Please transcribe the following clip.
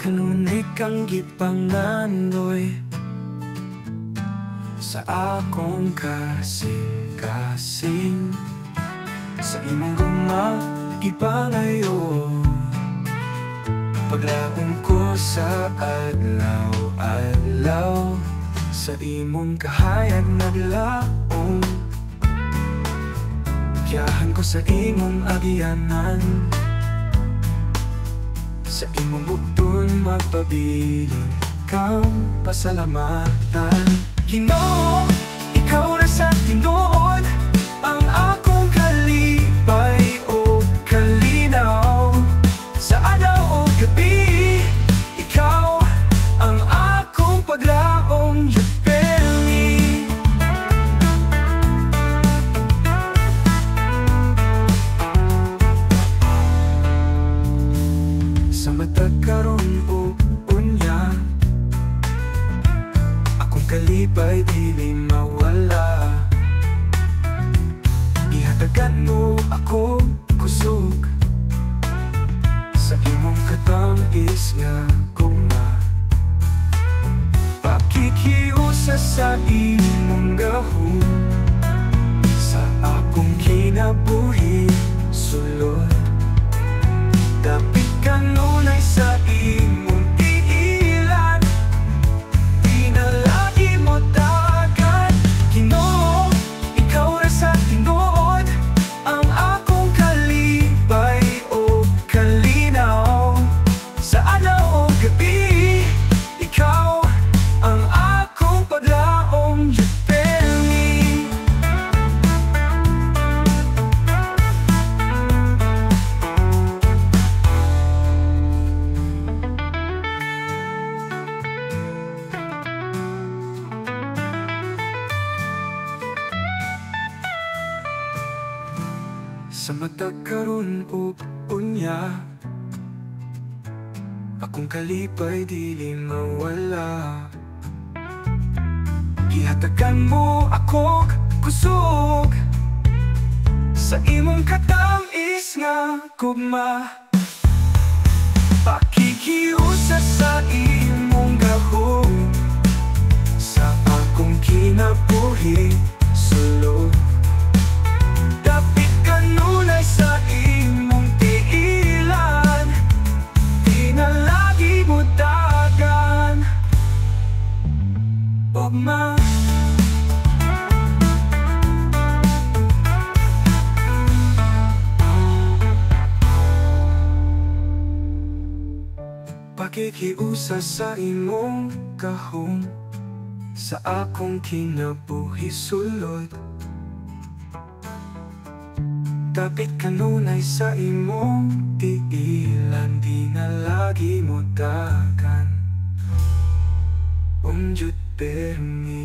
kanunay kang gipanganoy sa akong kasing-kasing. Sa imong guma, gipangayo paglaong ko sa adlaw-adlaw. Sa imong kahayag naglaong, kiyahan ko sa imong agianan. Sa imong bugtong magpabilin kang pasalamatan. Ginoo, ikaw ra sa tinuod ang akong kalipay o kalinaw. Sa adlaw o gabi, ikaw ang akong paglaong yupeli. Sa matag karon o unya, akong kalipay dili mawala. Ihatagan mo ako kusog sa imong katamis nga guma. Pakikiusa sa imong gahom sa akong kinabuhi sulod. Dapit kanunay sa imong tiilan, di na lagi mo dagat. Ginoo, ikaw ra sa tinuod ang akong kalipay o kalinaw. Sa adlaw o gabi, ikaw ang akong paglaong yupeli. Sa matag karon o unya, akong kalipay dili mawala. Gihatagan mo ako kusog sa imong katamis nga gugma. Pakikiusa sa imong gahom sa akong kinabuhi sulod. Dapit kanunay sa imong tiilan, di na lagi mo dagan. Ugma, pakikiusa sa imong gahom sa akong kinabuhi sulod. Dapit kanunay sa imong tiilan, di na lagi mo dagan. Jud permi